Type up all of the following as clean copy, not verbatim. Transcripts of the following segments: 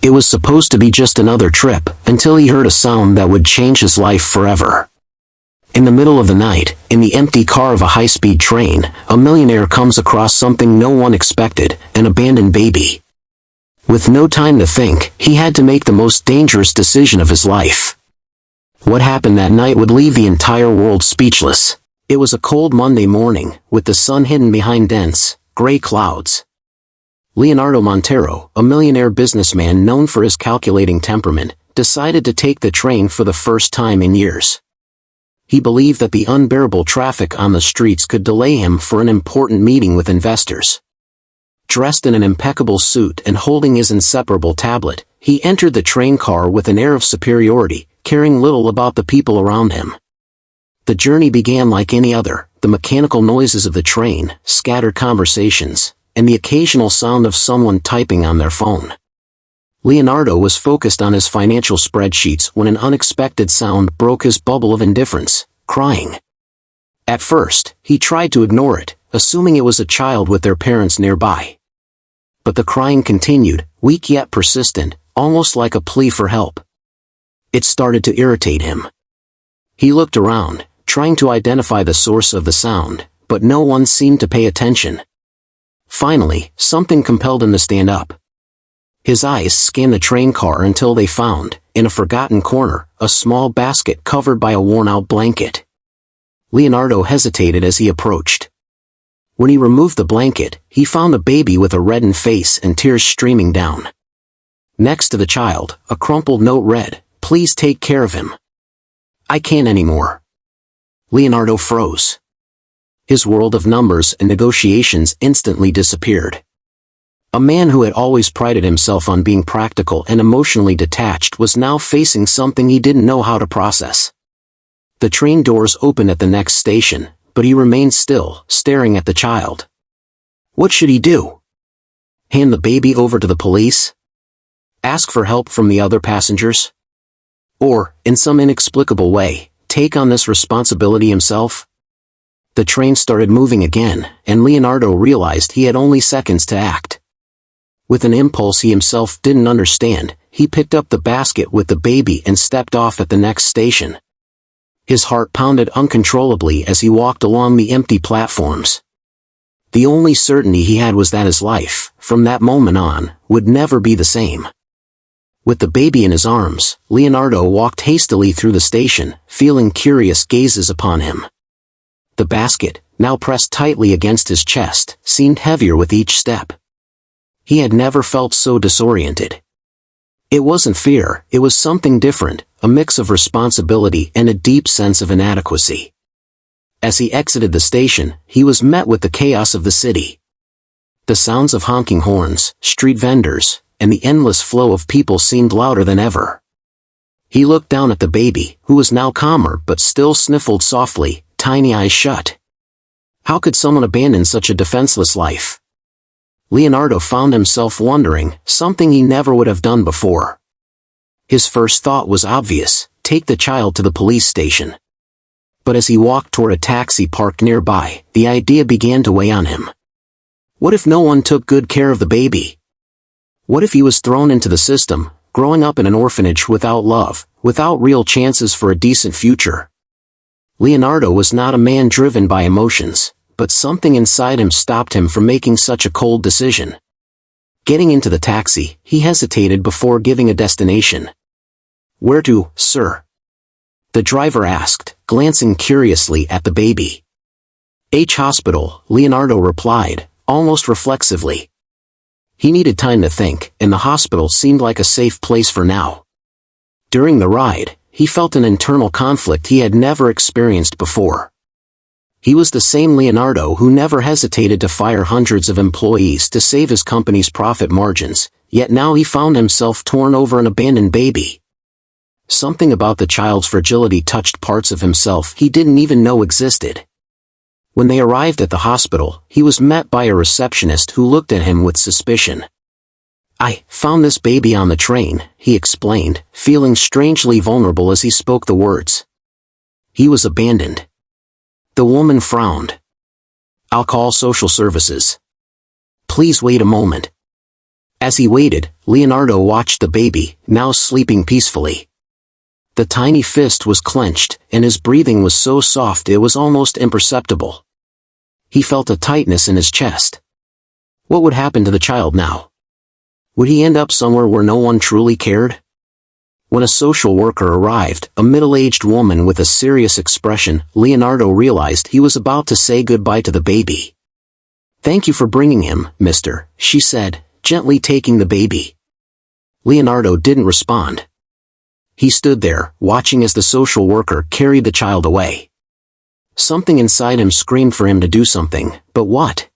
It was supposed to be just another trip, until he heard a sound that would change his life forever. In the middle of the night, in the empty car of a high-speed train, a millionaire comes across something no one expected, an abandoned baby. With no time to think, he had to make the most dangerous decision of his life. What happened that night would leave the entire world speechless. It was a cold Monday morning, with the sun hidden behind dense, gray clouds. Leonardo Montero, a millionaire businessman known for his calculating temperament, decided to take the train for the first time in years. He believed that the unbearable traffic on the streets could delay him for an important meeting with investors. Dressed in an impeccable suit and holding his inseparable tablet, he entered the train car with an air of superiority, caring little about the people around him. The journey began like any other, the mechanical noises of the train, scattered conversations, and the occasional sound of someone typing on their phone. Leonardo was focused on his financial spreadsheets when an unexpected sound broke his bubble of indifference: crying. At first, he tried to ignore it, assuming it was a child with their parents nearby. But the crying continued, weak yet persistent, almost like a plea for help. It started to irritate him. He looked around, trying to identify the source of the sound, but no one seemed to pay attention. Finally, something compelled him to stand up. His eyes scanned the train car until they found, in a forgotten corner, a small basket covered by a worn-out blanket. Leonardo hesitated as he approached. When he removed the blanket, he found a baby with a reddened face and tears streaming down. Next to the child, a crumpled note read, "Please take care of him. I can't anymore." Leonardo froze. His world of numbers and negotiations instantly disappeared. A man who had always prided himself on being practical and emotionally detached was now facing something he didn't know how to process. The train doors opened at the next station, but he remained still, staring at the child. What should he do? Hand the baby over to the police? Ask for help from the other passengers? Or, in some inexplicable way, take on this responsibility himself? The train started moving again, and Leonardo realized he had only seconds to act. With an impulse he himself didn't understand, he picked up the basket with the baby and stepped off at the next station. His heart pounded uncontrollably as he walked along the empty platforms. The only certainty he had was that his life, from that moment on, would never be the same. With the baby in his arms, Leonardo walked hastily through the station, feeling curious gazes upon him. The basket, now pressed tightly against his chest, seemed heavier with each step. He had never felt so disoriented. It wasn't fear, it was something different, a mix of responsibility and a deep sense of inadequacy. As he exited the station, he was met with the chaos of the city. The sounds of honking horns, street vendors, and the endless flow of people seemed louder than ever. He looked down at the baby, who was now calmer but still sniffled softly, tiny eyes shut. How could someone abandon such a defenseless life? Leonardo found himself wondering, something he never would have done before. His first thought was obvious: take the child to the police station. But as he walked toward a taxi parked nearby, the idea began to weigh on him. What if no one took good care of the baby? What if he was thrown into the system, growing up in an orphanage without love, without real chances for a decent future? Leonardo was not a man driven by emotions, but something inside him stopped him from making such a cold decision. Getting into the taxi, he hesitated before giving a destination. "Where to, sir?" the driver asked, glancing curiously at the baby. "H Hospital," Leonardo replied, almost reflexively. He needed time to think, and the hospital seemed like a safe place for now. During the ride, he felt an internal conflict he had never experienced before. He was the same Leonardo who never hesitated to fire hundreds of employees to save his company's profit margins, yet now he found himself torn over an abandoned baby. Something about the child's fragility touched parts of himself he didn't even know existed. When they arrived at the hospital, he was met by a receptionist who looked at him with suspicion. "I found this baby on the train," he explained, feeling strangely vulnerable as he spoke the words. He was abandoned. The woman frowned. "I'll call social services." "Please wait a moment." As he waited, Leonardo watched the baby, now sleeping peacefully. The tiny fist was clenched, and his breathing was so soft it was almost imperceptible. He felt a tightness in his chest. What would happen to the child now? Would he end up somewhere where no one truly cared? When a social worker arrived, a middle-aged woman with a serious expression, Leonardo realized he was about to say goodbye to the baby. "Thank you for bringing him, mister," she said, gently taking the baby. Leonardo didn't respond. He stood there, watching as the social worker carried the child away. Something inside him screamed for him to do something, but what?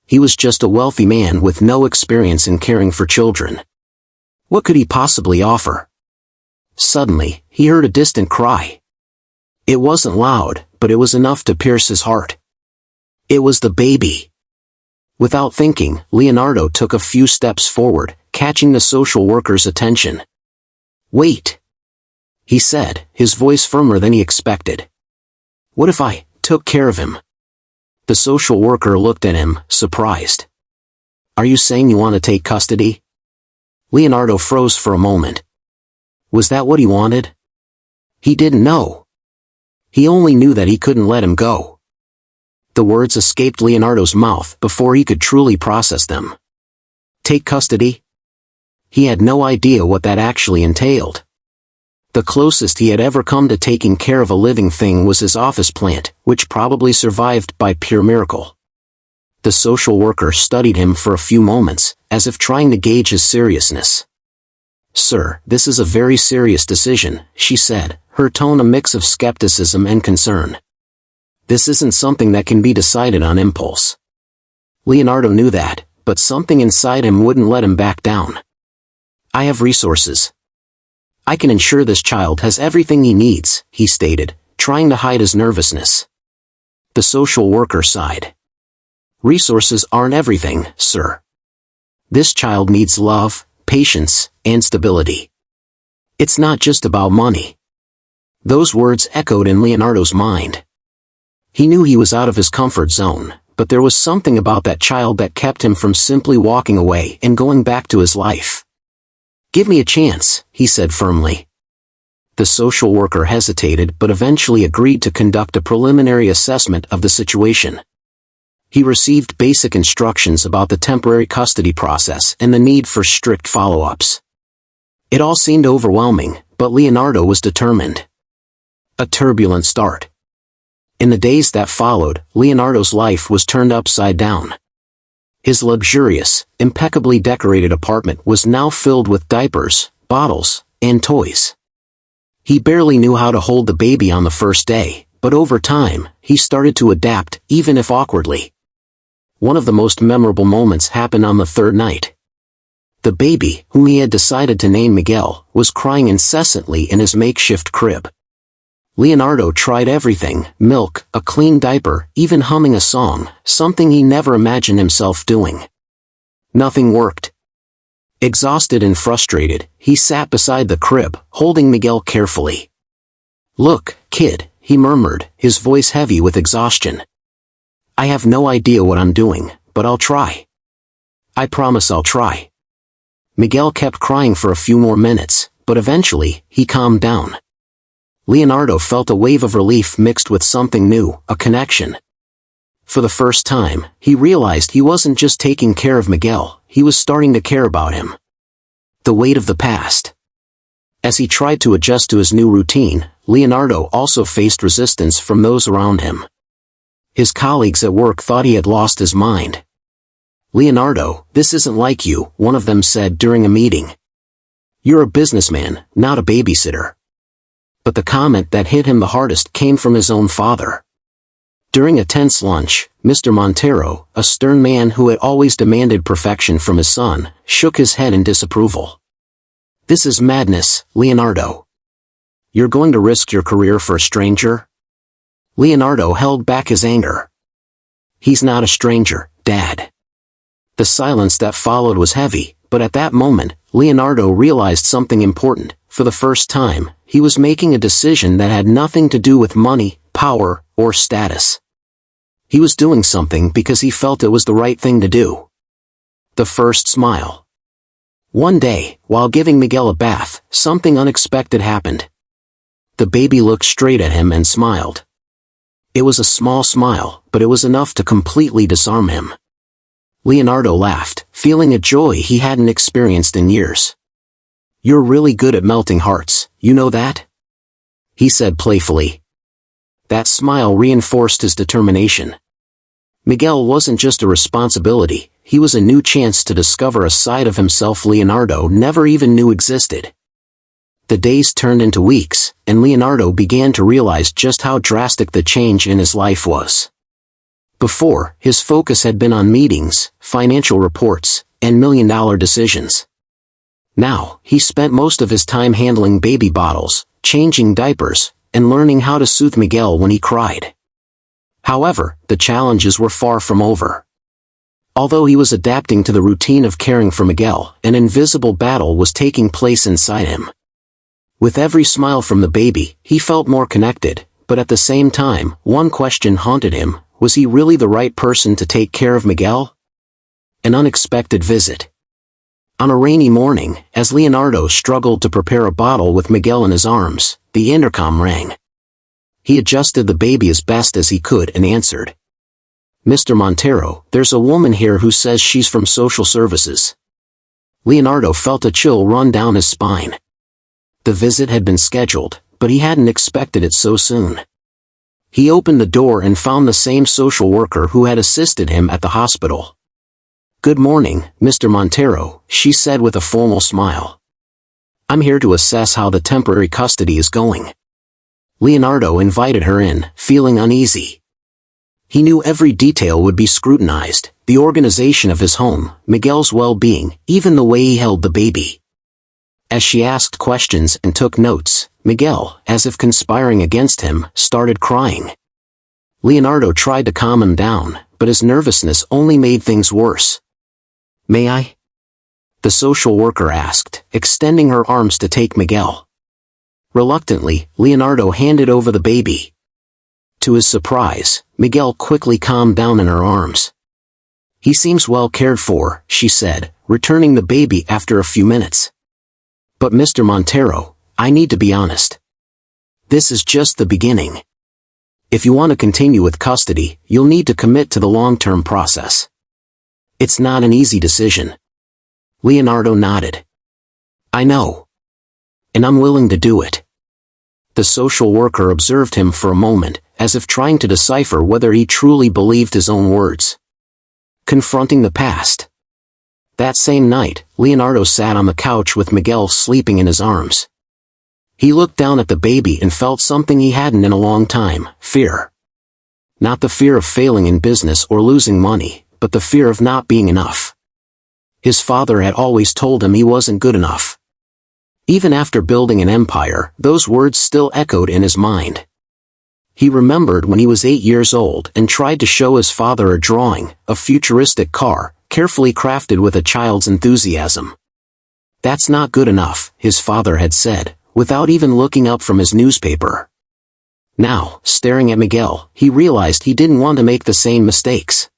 He was just a wealthy man with no experience in caring for children. What could he possibly offer? Suddenly, he heard a distant cry. It wasn't loud, but it was enough to pierce his heart. It was the baby. Without thinking, Leonardo took a few steps forward, catching the social worker's attention. "Wait," he said, his voice firmer than he expected. "What if I took care of him?" The social worker looked at him, surprised. "Are you saying you want to take custody?" Leonardo froze for a moment. Was that what he wanted? He didn't know. He only knew that he couldn't let him go. The words escaped Leonardo's mouth before he could truly process them. Take custody? He had no idea what that actually entailed. The closest he had ever come to taking care of a living thing was his office plant, which probably survived by pure miracle. The social worker studied him for a few moments, as if trying to gauge his seriousness. "Sir, this is a very serious decision," she said, her tone a mix of skepticism and concern. "This isn't something that can be decided on impulse." Leonardo knew that, but something inside him wouldn't let him back down. "I have resources. I can ensure this child has everything he needs," he stated, trying to hide his nervousness. The social worker sighed. "Resources aren't everything, sir. This child needs love, patience, and stability. It's not just about money." Those words echoed in Leonardo's mind. He knew he was out of his comfort zone, but there was something about that child that kept him from simply walking away and going back to his life. "Give me a chance," he said firmly. The social worker hesitated but eventually agreed to conduct a preliminary assessment of the situation. He received basic instructions about the temporary custody process and the need for strict follow-ups. It all seemed overwhelming, but Leonardo was determined. A turbulent start. In the days that followed, Leonardo's life was turned upside down. His luxurious, impeccably decorated apartment was now filled with diapers, bottles, and toys. He barely knew how to hold the baby on the first day, but over time, he started to adapt, even if awkwardly. One of the most memorable moments happened on the third night. The baby, whom he had decided to name Miguel, was crying incessantly in his makeshift crib. Leonardo tried everything: milk, a clean diaper, even humming a song, something he never imagined himself doing. Nothing worked. Exhausted and frustrated, he sat beside the crib, holding Miguel carefully. "Look, kid," he murmured, his voice heavy with exhaustion. "I have no idea what I'm doing, but I'll try. I promise I'll try." Miguel kept crying for a few more minutes, but eventually, he calmed down. Leonardo felt a wave of relief mixed with something new, a connection. For the first time, he realized he wasn't just taking care of Miguel, he was starting to care about him. The weight of the past. As he tried to adjust to his new routine, Leonardo also faced resistance from those around him. His colleagues at work thought he had lost his mind. "Leonardo, this isn't like you," one of them said during a meeting. "You're a businessman, not a babysitter." But the comment that hit him the hardest came from his own father. During a tense lunch, Mr. Montero, a stern man who had always demanded perfection from his son, shook his head in disapproval. "This is madness, Leonardo. You're going to risk your career for a stranger?" Leonardo held back his anger. "He's not a stranger, Dad." The silence that followed was heavy, but at that moment, Leonardo realized something important. For the first time, he was making a decision that had nothing to do with money, power, or status. He was doing something because he felt it was the right thing to do. The first smile. One day, while giving Miguel a bath, something unexpected happened. The baby looked straight at him and smiled. It was a small smile, but it was enough to completely disarm him. Leonardo laughed, feeling a joy he hadn't experienced in years. "You're really good at melting hearts, you know that?" he said playfully. That smile reinforced his determination. Miguel wasn't just a responsibility, he was a new chance to discover a side of himself Leonardo never even knew existed. The days turned into weeks, and Leonardo began to realize just how drastic the change in his life was. Before, his focus had been on meetings, financial reports, and million-dollar decisions. Now, he spent most of his time handling baby bottles, changing diapers, and learning how to soothe Miguel when he cried. However, the challenges were far from over. Although he was adapting to the routine of caring for Miguel, an invisible battle was taking place inside him. With every smile from the baby, he felt more connected, but at the same time, one question haunted him: was he really the right person to take care of Miguel? An unexpected visit. On a rainy morning, as Leonardo struggled to prepare a bottle with Miguel in his arms, the intercom rang. He adjusted the baby as best as he could and answered. "Mr. Montero, there's a woman here who says she's from social services." Leonardo felt a chill run down his spine. The visit had been scheduled, but he hadn't expected it so soon. He opened the door and found the same social worker who had assisted him at the hospital. "Good morning, Mr. Montero," she said with a formal smile. "I'm here to assess how the temporary custody is going." Leonardo invited her in, feeling uneasy. He knew every detail would be scrutinized: the organization of his home, Miguel's well-being, even the way he held the baby. As she asked questions and took notes, Miguel, as if conspiring against him, started crying. Leonardo tried to calm him down, but his nervousness only made things worse. "May I?" the social worker asked, extending her arms to take Miguel. Reluctantly, Leonardo handed over the baby. To his surprise, Miguel quickly calmed down in her arms. "He seems well cared for," she said, returning the baby after a few minutes. "But Mr. Montero, I need to be honest. This is just the beginning. If you want to continue with custody, you'll need to commit to the long-term process. It's not an easy decision." Leonardo nodded. "I know. And I'm willing to do it." The social worker observed him for a moment, as if trying to decipher whether he truly believed his own words. Confronting the past. That same night, Leonardo sat on the couch with Miguel sleeping in his arms. He looked down at the baby and felt something he hadn't in a long time: fear. Not the fear of failing in business or losing money, but the fear of not being enough. His father had always told him he wasn't good enough. Even after building an empire, those words still echoed in his mind. He remembered when he was 8 years old and tried to show his father a drawing, a futuristic car, carefully crafted with a child's enthusiasm. "That's not good enough," his father had said, without even looking up from his newspaper. Now, staring at Miguel, he realized he didn't want to make the same mistakes.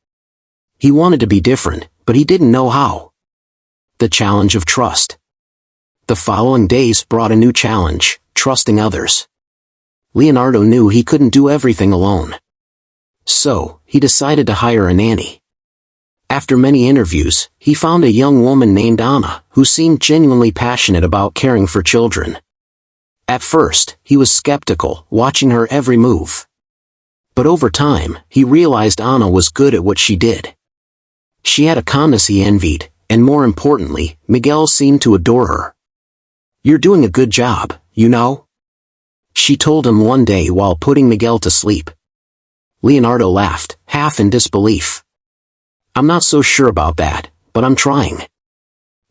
He wanted to be different, but he didn't know how. The challenge of trust. The following days brought a new challenge: trusting others. Leonardo knew he couldn't do everything alone. So, he decided to hire a nanny. After many interviews, he found a young woman named Anna, who seemed genuinely passionate about caring for children. At first, he was skeptical, watching her every move. But over time, he realized Anna was good at what she did. She had a calmness he envied, and more importantly, Miguel seemed to adore her. "You're doing a good job, you know?" she told him one day while putting Miguel to sleep. Leonardo laughed, half in disbelief. "I'm not so sure about that, but I'm trying."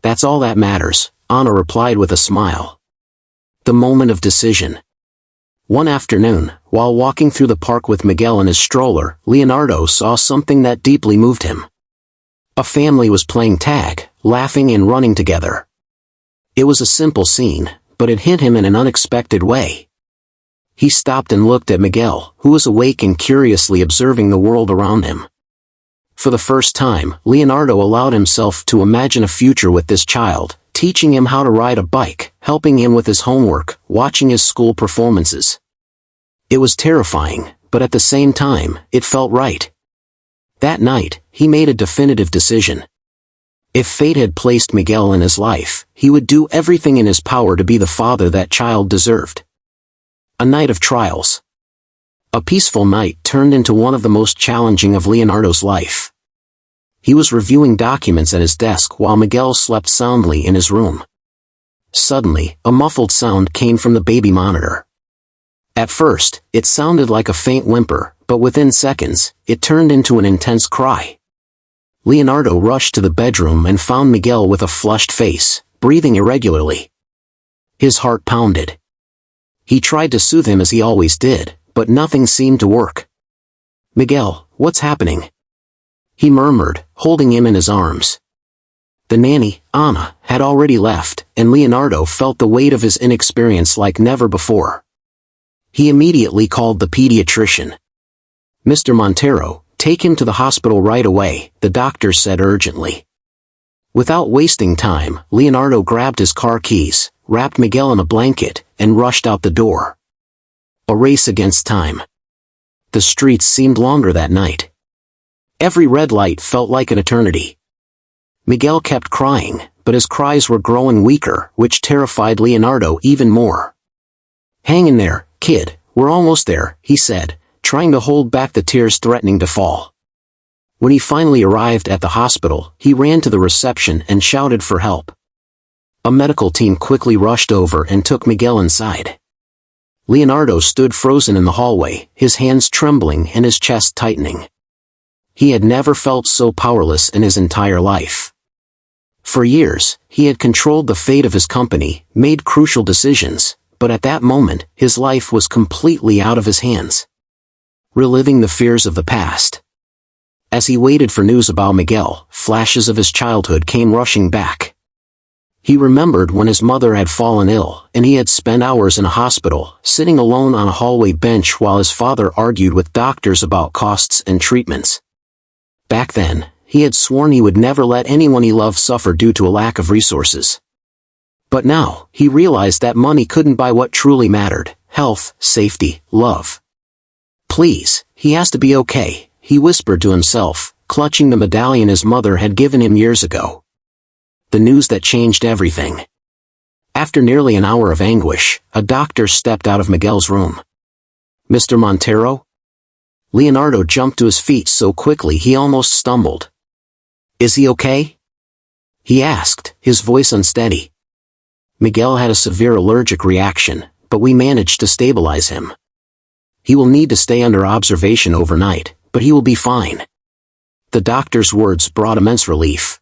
"That's all that matters," Anna replied with a smile. The moment of decision. One afternoon, while walking through the park with Miguel in his stroller, Leonardo saw something that deeply moved him. A family was playing tag, laughing and running together. It was a simple scene, but it hit him in an unexpected way. He stopped and looked at Miguel, who was awake and curiously observing the world around him. For the first time, Leonardo allowed himself to imagine a future with this child, teaching him how to ride a bike, helping him with his homework, watching his school performances. It was terrifying, but at the same time, it felt right. That night, he made a definitive decision. If fate had placed Miguel in his life, he would do everything in his power to be the father that child deserved. A night of trials. A peaceful night turned into one of the most challenging of Leonardo's life. He was reviewing documents at his desk while Miguel slept soundly in his room. Suddenly, a muffled sound came from the baby monitor. At first, it sounded like a faint whimper, but within seconds, it turned into an intense cry. Leonardo rushed to the bedroom and found Miguel with a flushed face, breathing irregularly. His heart pounded. He tried to soothe him as he always did, but nothing seemed to work. "Miguel, what's happening?" he murmured, holding him in his arms. The nanny, Anna, had already left, and Leonardo felt the weight of his inexperience like never before. He immediately called the pediatrician. "Mr. Montero, take him to the hospital right away," the doctor said urgently. Without wasting time, Leonardo grabbed his car keys, wrapped Miguel in a blanket, and rushed out the door. A race against time. The streets seemed longer that night. Every red light felt like an eternity. Miguel kept crying, but his cries were growing weaker, which terrified Leonardo even more. "Hang in there, kid, we're almost there," he said, trying to hold back the tears threatening to fall. When he finally arrived at the hospital, he ran to the reception and shouted for help. A medical team quickly rushed over and took Miguel inside. Leonardo stood frozen in the hallway, his hands trembling and his chest tightening. He had never felt so powerless in his entire life. For years, he had controlled the fate of his company, made crucial decisions, but at that moment, his life was completely out of his hands. Reliving the fears of the past. As he waited for news about Miguel, flashes of his childhood came rushing back. He remembered when his mother had fallen ill, and he had spent hours in a hospital, sitting alone on a hallway bench while his father argued with doctors about costs and treatments. Back then, he had sworn he would never let anyone he loved suffer due to a lack of resources. But now, he realized that money couldn't buy what truly mattered: health, safety, love. "Please, he has to be okay," he whispered to himself, clutching the medallion his mother had given him years ago. The news that changed everything. After nearly an hour of anguish, a doctor stepped out of Miguel's room. "Mr. Montero?" Leonardo jumped to his feet so quickly he almost stumbled. "Is he okay?" he asked, his voice unsteady. "Miguel had a severe allergic reaction, but we managed to stabilize him. He will need to stay under observation overnight, but he will be fine." The doctor's words brought immense relief.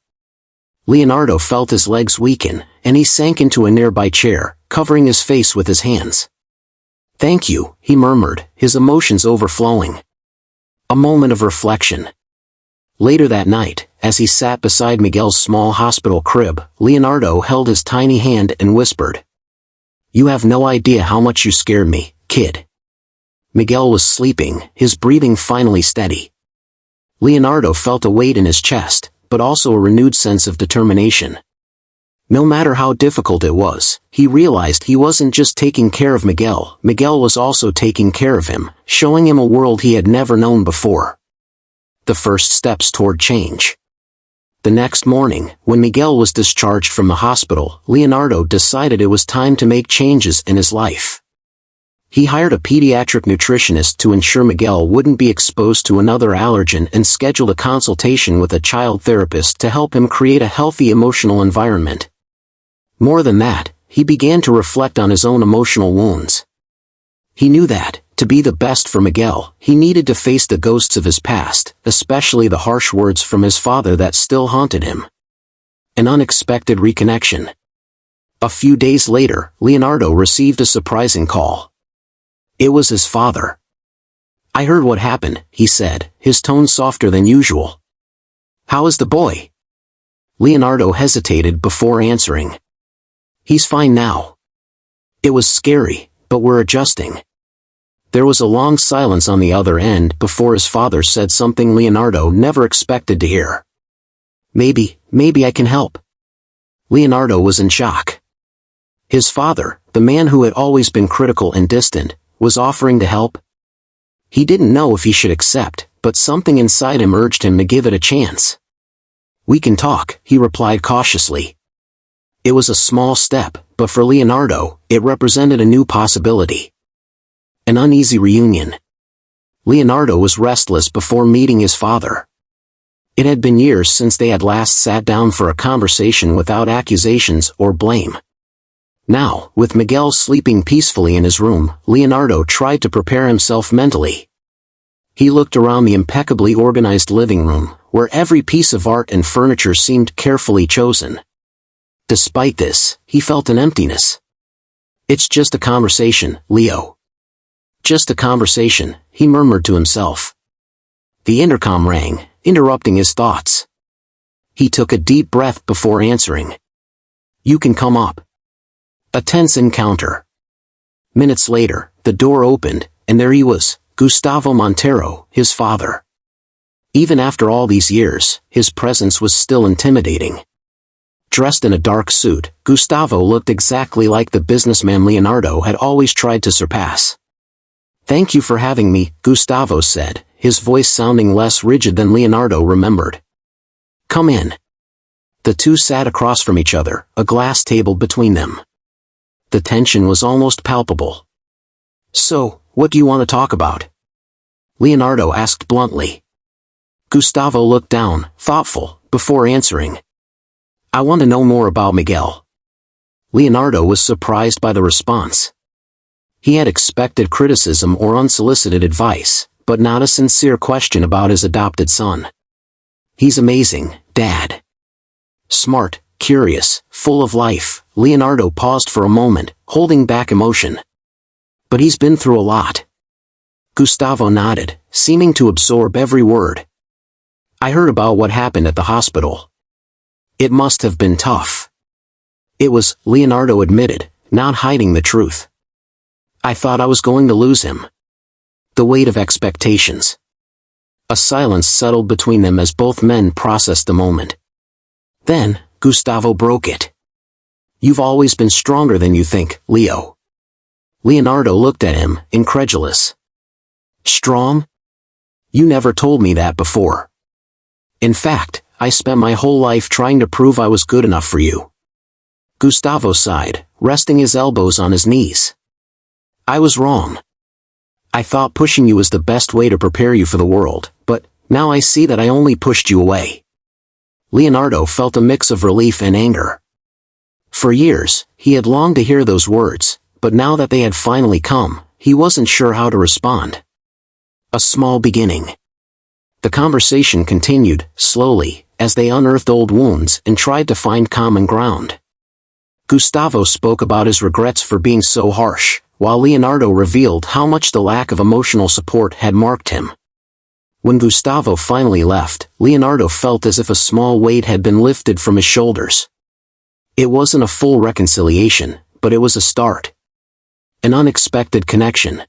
Leonardo felt his legs weaken, and he sank into a nearby chair, covering his face with his hands. "Thank you," he murmured, his emotions overflowing. A moment of reflection. Later that night, as he sat beside Miguel's small hospital crib, Leonardo held his tiny hand and whispered, "You have no idea how much you scared me, kid." Miguel was sleeping, his breathing finally steady. Leonardo felt a weight in his chest, but also a renewed sense of determination. No matter how difficult it was, he realized he wasn't just taking care of Miguel, Miguel was also taking care of him, showing him a world he had never known before. The first steps toward change. The next morning, when Miguel was discharged from the hospital, Leonardo decided it was time to make changes in his life. He hired a pediatric nutritionist to ensure Miguel wouldn't be exposed to another allergen and scheduled a consultation with a child therapist to help him create a healthy emotional environment. More than that, he began to reflect on his own emotional wounds. He knew that, to be the best for Miguel, he needed to face the ghosts of his past, especially the harsh words from his father that still haunted him. An unexpected reconnection. A few days later, Leonardo received a surprising call. It was his father. "I heard what happened," he said, his tone softer than usual. "How is the boy?" Leonardo hesitated before answering. "He's fine now." It was scary, but we're adjusting. There was a long silence on the other end before his father said something Leonardo never expected to hear. Maybe I can help." Leonardo was in shock. His father, the man who had always been critical and distant, was offering to help. He didn't know if he should accept, but something inside him urged him to give it a chance. "We can talk," he replied cautiously. It was a small step, but for Leonardo, it represented a new possibility. An uneasy reunion. Leonardo was restless before meeting his father. It had been years since they had last sat down for a conversation without accusations or blame. Now, with Miguel sleeping peacefully in his room, Leonardo tried to prepare himself mentally. He looked around the impeccably organized living room, where every piece of art and furniture seemed carefully chosen. Despite this, he felt an emptiness. "It's just a conversation, Leo. Just a conversation," he murmured to himself. The intercom rang, interrupting his thoughts. He took a deep breath before answering. "You can come up." A tense encounter. Minutes later, the door opened, and there he was, Gustavo Montero, his father. Even after all these years, his presence was still intimidating. Dressed in a dark suit, Gustavo looked exactly like the businessman Leonardo had always tried to surpass. "Thank you for having me," Gustavo said, his voice sounding less rigid than Leonardo remembered. "Come in." The two sat across from each other, a glass table between them. The tension was almost palpable. "So, what do you want to talk about?" Leonardo asked bluntly. Gustavo looked down, thoughtful, before answering. "I want to know more about Miguel." Leonardo was surprised by the response. He had expected criticism or unsolicited advice, but not a sincere question about his adopted son. "He's amazing, Dad. Smart, curious, full of life." Leonardo paused for a moment, holding back emotion. "But he's been through a lot." Gustavo nodded, seeming to absorb every word. "I heard about what happened at the hospital. It must have been tough." "It was," Leonardo admitted, not hiding the truth. "I thought I was going to lose him." The weight of expectations. A silence settled between them as both men processed the moment. Then, Gustavo broke it. "You've always been stronger than you think, Leo." Leonardo looked at him, incredulous. "Strong? You never told me that before. In fact, I spent my whole life trying to prove I was good enough for you." Gustavo sighed, resting his elbows on his knees. "I was wrong. I thought pushing you was the best way to prepare you for the world, but now I see that I only pushed you away." Leonardo felt a mix of relief and anger. For years, he had longed to hear those words, but now that they had finally come, he wasn't sure how to respond. A small beginning. The conversation continued, slowly, as they unearthed old wounds and tried to find common ground. Gustavo spoke about his regrets for being so harsh, while Leonardo revealed how much the lack of emotional support had marked him. When Gustavo finally left, Leonardo felt as if a small weight had been lifted from his shoulders. It wasn't a full reconciliation, but it was a start. An unexpected connection.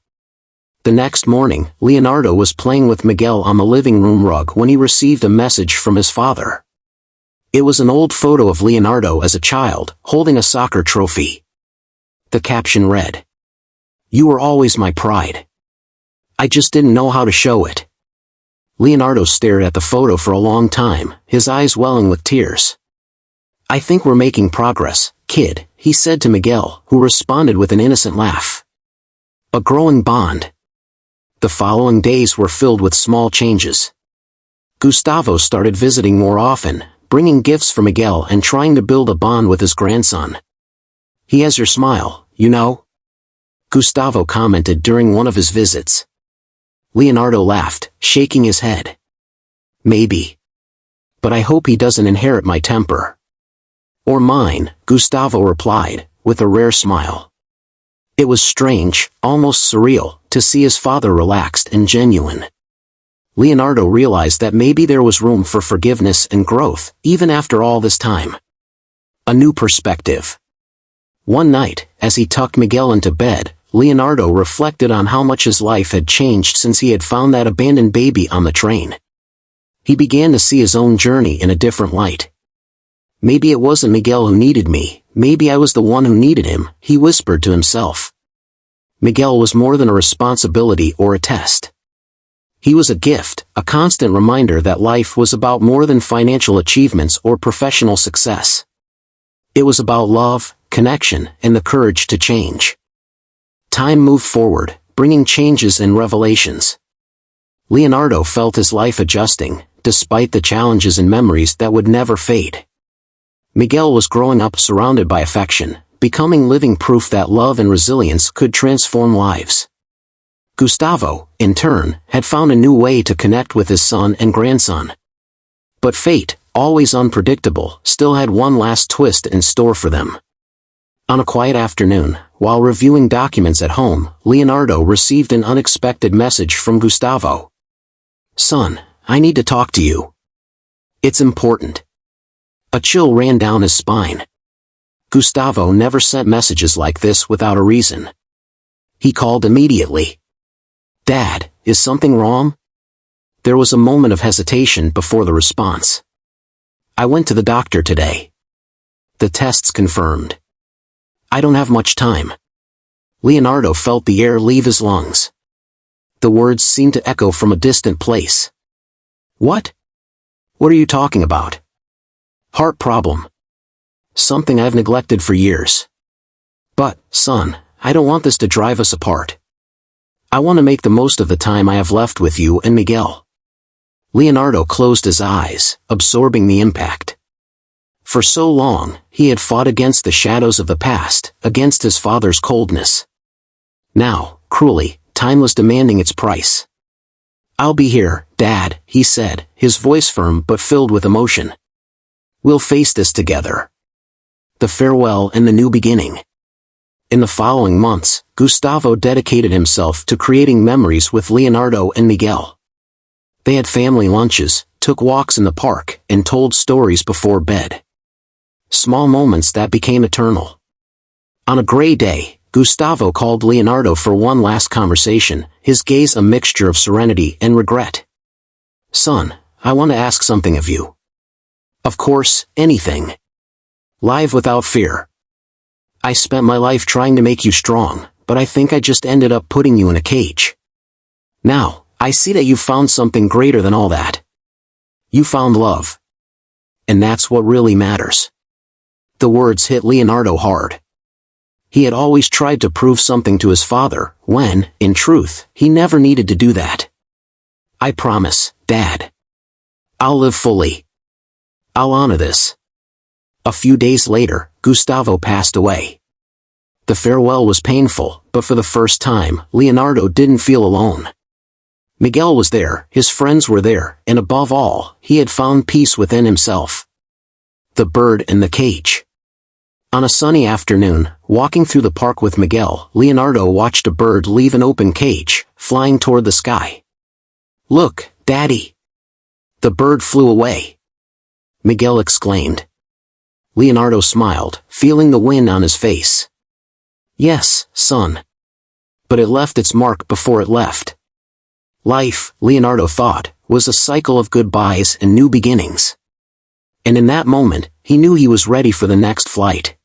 The next morning, Leonardo was playing with Miguel on the living room rug when he received a message from his father. It was an old photo of Leonardo as a child, holding a soccer trophy. The caption read, "You were always my pride. I just didn't know how to show it." Leonardo stared at the photo for a long time, his eyes welling with tears. "I think we're making progress, kid," he said to Miguel, who responded with an innocent laugh. A growing bond. The following days were filled with small changes. Gustavo started visiting more often, bringing gifts for Miguel and trying to build a bond with his grandson. "He has your smile, you know?" Gustavo commented during one of his visits. Leonardo laughed, shaking his head. "Maybe. But I hope he doesn't inherit my temper." "Or mine," Gustavo replied, with a rare smile. It was strange, almost surreal, to see his father relaxed and genuine. Leonardo realized that maybe there was room for forgiveness and growth, even after all this time. A new perspective. One night, as he tucked Miguel into bed, Leonardo reflected on how much his life had changed since he had found that abandoned baby on the train. He began to see his own journey in a different light. Maybe it wasn't Miguel who needed me, maybe I was the one who needed him, he whispered to himself. Miguel was more than a responsibility or a test. He was a gift, a constant reminder that life was about more than financial achievements or professional success. It was about love, connection, and the courage to change. Time moved forward, bringing changes and revelations. Leonardo felt his life adjusting, despite the challenges and memories that would never fade. Miguel was growing up surrounded by affection, becoming living proof that love and resilience could transform lives. Gustavo, in turn, had found a new way to connect with his son and grandson. But fate, always unpredictable, still had one last twist in store for them. On a quiet afternoon, while reviewing documents at home, Leonardo received an unexpected message from Gustavo. "Son, I need to talk to you. It's important." A chill ran down his spine. Gustavo never sent messages like this without a reason. He called immediately. "Dad, is something wrong?" There was a moment of hesitation before the response. "I went to the doctor today. The tests confirmed. I don't have much time." Leonardo felt the air leave his lungs. The words seemed to echo from a distant place. "What? What are you talking about?" "Heart problem. Something I've neglected for years. But, son, I don't want this to drive us apart. I want to make the most of the time I have left with you and Miguel." Leonardo closed his eyes, absorbing the impact. For so long, he had fought against the shadows of the past, against his father's coldness. Now, cruelly, time was demanding its price. "I'll be here, Dad," he said, his voice firm but filled with emotion. "We'll face this together." The farewell and the new beginning. In the following months, Gustavo dedicated himself to creating memories with Leonardo and Miguel. They had family lunches, took walks in the park, and told stories before bed. Small moments that became eternal. On a gray day, Gustavo called Leonardo for one last conversation, his gaze a mixture of serenity and regret. "Son, I want to ask something of you." "Of course, anything." "Live without fear. I spent my life trying to make you strong, but I think I just ended up putting you in a cage. Now, I see that you found something greater than all that. You found love. And that's what really matters." The words hit Leonardo hard. He had always tried to prove something to his father, when, in truth, he never needed to do that. "I promise, Dad. I'll live fully. I'll honor this." A few days later, Gustavo passed away. The farewell was painful, but for the first time, Leonardo didn't feel alone. Miguel was there, his friends were there, and above all, he had found peace within himself. The bird in the cage. On a sunny afternoon, walking through the park with Miguel, Leonardo watched a bird leave an open cage, flying toward the sky. "Look, Daddy!" The bird flew away. Miguel exclaimed. Leonardo smiled, feeling the wind on his face. "Yes, son. But it left its mark before it left." Life, Leonardo thought, was a cycle of goodbyes and new beginnings. And in that moment, he knew he was ready for the next flight.